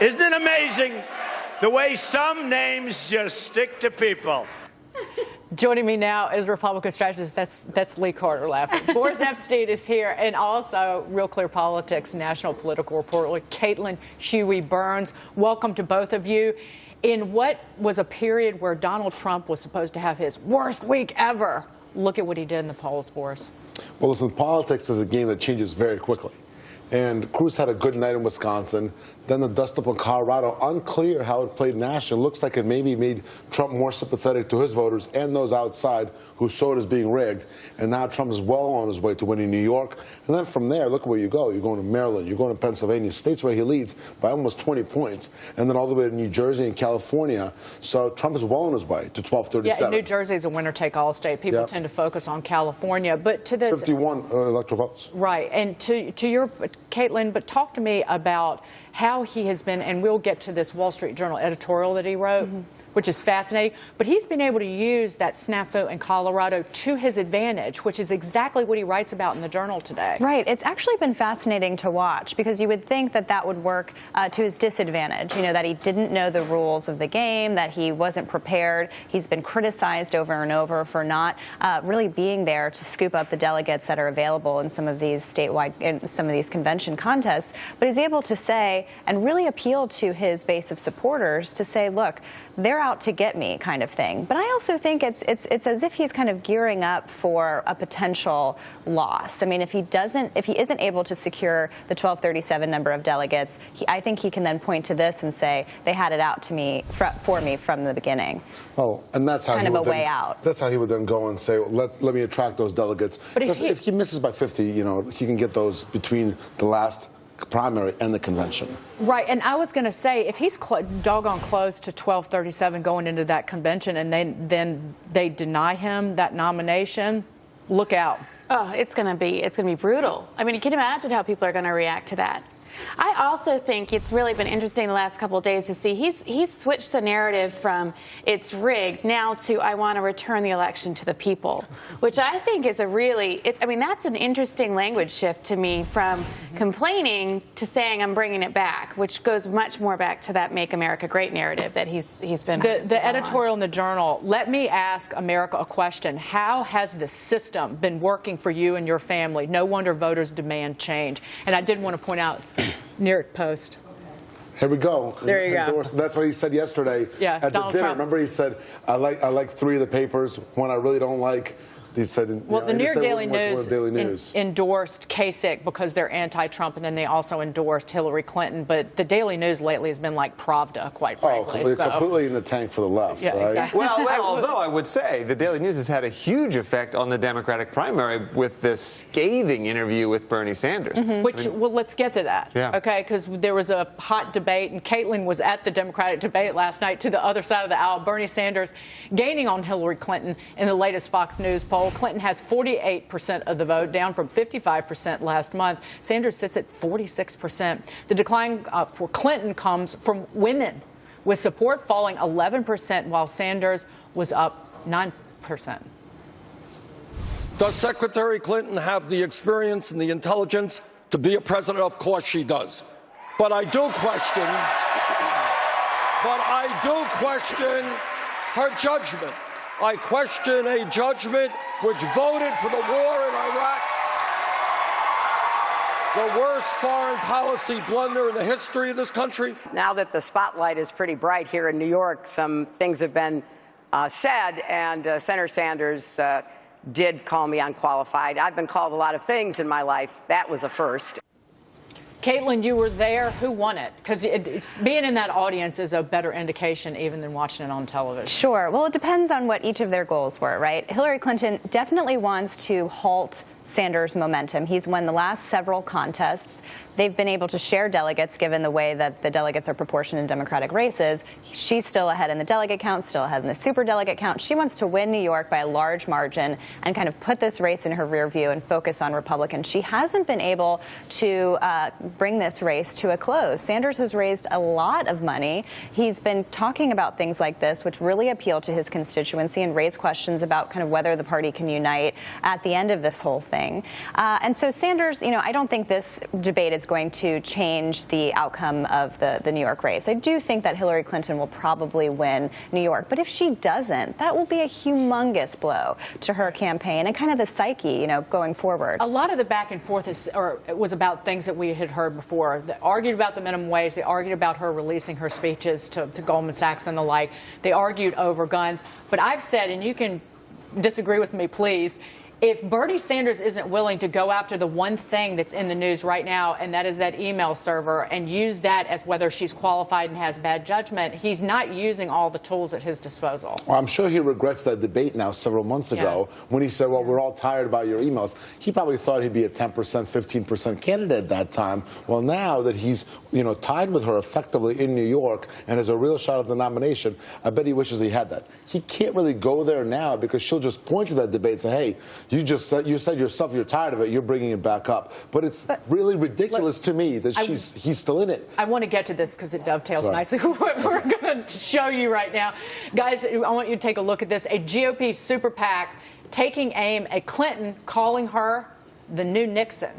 Isn't it amazing the way some names just stick to people? Joining me now is Republican strategist, that's Lee Carter laughing. Boris Epshteyn is here, and also Real Clear Politics national political reporter Caitlin Huey-Burns. Welcome to both of you. In what was a period where Donald Trump was supposed to have his worst week ever, look at what he did in the polls, Boris. Well, listen, politics is a game that changes very quickly. And Cruz had a good night in Wisconsin. Then the dust-up in Colorado, unclear how it played nationally. Looks like it maybe made Trump more sympathetic to his voters and those outside who saw it as being rigged. And now Trump is well on his way to winning New York. And then from there, look at where you go. You're going to Maryland. You're going to Pennsylvania, states where he leads by almost 20 points. And then all the way to New Jersey and California. So Trump is well on his way to 1237. Yeah, and New Jersey is a winner-take-all state. People tend to focus on California. But to this 51 electoral votes. Right. And to your, Caitlin, but talk to me about how he has been, and we'll get to this Wall Street Journal editorial that he wrote, which is fascinating. But he's been able to use that snafu in Colorado to his advantage, which is exactly what he writes about in the Journal today. Right. It's actually been fascinating to watch because you would think that that would work to his disadvantage, you know, that he didn't know the rules of the game, that he wasn't prepared. He's been criticized over and over for not really being there to scoop up the delegates that are available in some of these statewide, in some of these convention contests. But he's able to say and really appeal to his base of supporters to say, look, they're out to get me kind of thing. But I also think it's as if he's kind of gearing up for a potential loss. I mean, if he isn't able to secure the 1237 number of delegates, I think he can then point to this and say, they had it out to me for me from the beginning. Oh, and that's how kind of a way out. That's how he would then go and say, well, let me attract those delegates. But if he misses by 50, you know, he can get those between the last primary and the convention. Right, and I was going to say, if he's doggone close to 1237 going into that convention and then they deny him that nomination, look out. Oh, it's going to be brutal. I mean, you can imagine how people are going to react to that. I also think it's really been interesting the last couple of days to see he's switched the narrative from it's rigged now to I want to return the election to the people, which I think is I mean, that's an interesting language shift to me from complaining to saying I'm bringing it back, which goes much more back to that Make America Great narrative that he's been the editorial in the Journal. Let me ask America a question. How has the system been working for you and your family? No wonder voters demand change. And I did want to point out New York Post. Here we go. There you go. That's what he said yesterday at the Donald dinner. Trump. Remember, he said, I like 3 of the papers. One I really don't like. He said, well, the New York Daily News endorsed Kasich because they're anti-Trump, and then they also endorsed Hillary Clinton. But the Daily News lately has been like Pravda, quite frankly. Oh, completely in the tank for the left, yeah, right? Exactly. Well, although I would say the Daily News has had a huge effect on the Democratic primary with this scathing interview with Bernie Sanders. Which, well, let's get to that, okay? Because there was a hot debate, and Caitlin was at the Democratic debate last night to the other side of the aisle. Bernie Sanders gaining on Hillary Clinton in the latest Fox News poll. Clinton has 48% of the vote, down from 55% last month. Sanders sits at 46%. The decline for Clinton comes from women, with support falling 11%, while Sanders was up 9%. Does Secretary Clinton have the experience and the intelligence to be a president? Of course she does. But I do question her judgment. I question a judgment which voted for the war in Iraq, the worst foreign policy blunder in the history of this country. Now that the spotlight is pretty bright here in New York, some things have been said, and Senator Sanders did call me unqualified. I've been called a lot of things in my life. That was a first. Caitlin, you were there. Who won it? Because being in that audience is a better indication even than watching it on television. Sure. Well, it depends on what each of their goals were, right? Hillary Clinton definitely wants to halt Sanders' momentum. He's won the last several contests. They've been able to share delegates given the way that the delegates are proportioned in Democratic races. She's still ahead in the delegate count, still ahead in the superdelegate count. She wants to win New York by a large margin and kind of put this race in her rear view and focus on Republicans. She hasn't been able to bring this race to a close. Sanders has raised a lot of money. He's been talking about things like this, which really appeal to his constituency and raise questions about kind of whether the party can unite at the end of this whole thing. thing. And so Sanders, I don't think this debate is going to change the outcome of the New York race. I do think that Hillary Clinton will probably win New York. But if she doesn't, that will be a humongous blow to her campaign and kind of the psyche, going forward. A lot of the back and forth was about things that we had heard before. They argued about the minimum wage. They argued about her releasing her speeches to Goldman Sachs and the like. They argued over guns. But I've said, and you can disagree with me, please, if Bernie Sanders isn't willing to go after the one thing that's in the news right now, and that is that email server, and use that as whether she's qualified and has bad judgment, he's not using all the tools at his disposal. Well, I'm sure he regrets that debate now several months ago when he said, well, we're all tired about your emails. He probably thought he'd be a 10%, 15% candidate at that time. Well, now that he's, tied with her effectively in New York and has a real shot at the nomination, I bet he wishes he had that. He can't really go there now because she'll just point to that debate and say, hey, you said yourself you're tired of it. You're bringing it back up. But it's really ridiculous to me that he's still in it. I want to get to this because it dovetails nicely with what we're going to show you right now. Guys, I want you to take a look at this. A GOP super PAC taking aim at Clinton, calling her the new Nixon.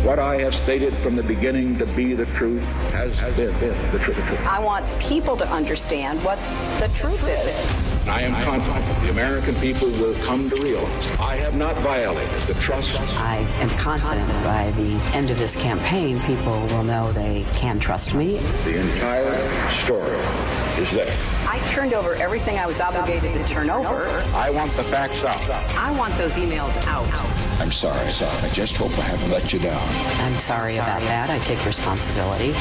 What I have stated from the beginning to be the truth has been the truth. I want people to understand what the truth is. I am confident the American people will come to realize I have not violated the trust. I am confident that by the end of this campaign, people will know they can trust me. The entire story is there. I turned over everything I was obligated to turn over. I want the facts out. I want those emails out. I'm sorry. I just hope I haven't let you down. I'm sorry about that. I take responsibility.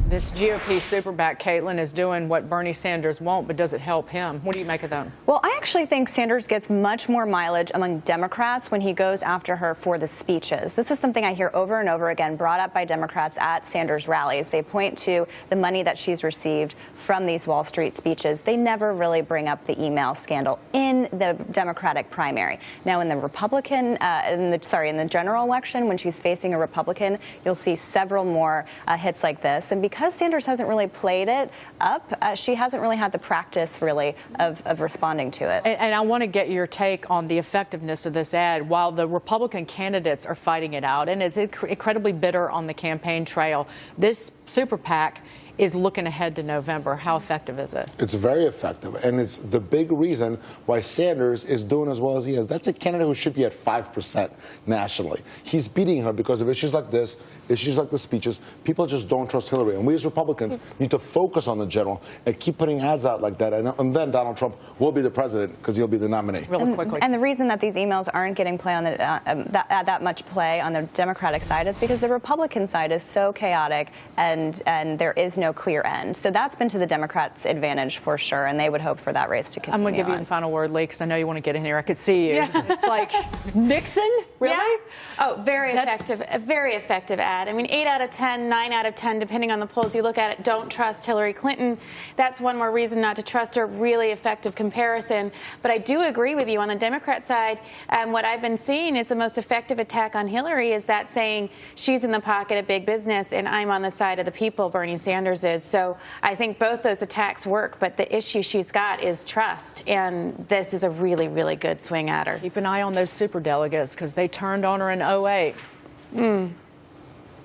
This GOP super PAC, Caitlin, is doing what Bernie Sanders won't, but does it help him? What do you make of that? Well, I actually think Sanders gets much more mileage among Democrats when he goes after her for the speeches. This is something I hear over and over again brought up by Democrats at Sanders rallies. They point to the money that she's received from these Wall Street speeches. They never really bring up the email scandal in the Democratic primary. Now, in the in the general election, when she's facing a Republican, you'll see several more hits like this. And because Sanders hasn't really played it up, she hasn't really had the practice, really, of responding to it. And I want to get your take on the effectiveness of this ad. While the Republican candidates are fighting it out, and it's incredibly bitter on the campaign trail, this super PAC is looking ahead to November. How effective is it? It's very effective, and it's the big reason why Sanders is doing as well as he is. That's a candidate who should be at 5% nationally. He's beating her because of issues like this, issues like the speeches. People just don't trust Hillary, and we as Republicans need to focus on the general and keep putting ads out like that, and then Donald Trump will be the president because he'll be the nominee. Really quickly. And the reason that these emails aren't getting play on that much play on the Democratic side is because the Republican side is so chaotic, and there is no clear end. So that's been to the Democrats' advantage for sure, and they would hope for that race to continue. I'm going to give you the final word, Lee, because I know you want to get in here. I could see you. Yeah. It's like, Nixon? Really? Yeah. Oh, very effective. A very effective ad. I mean, 8 out of 10, 9 out of 10, depending on the polls you look at it, don't trust Hillary Clinton. That's one more reason not to trust her. Really effective comparison. But I do agree with you on the Democrat side. What I've been seeing is the most effective attack on Hillary is that saying she's in the pocket of big business and I'm on the side of the people, Bernie Sanders is. So I think both those attacks work, but the issue she's got is trust, and this is a really, really good swing at her. Keep an eye on those superdelegates because they turned on her in 08.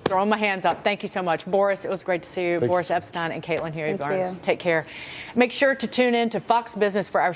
Throwing my hands up. Thank you so much. Boris, it was great to see you. Boris Epshteyn and Caitlin here. Thank you. Take care. Make sure to tune in to Fox Business for our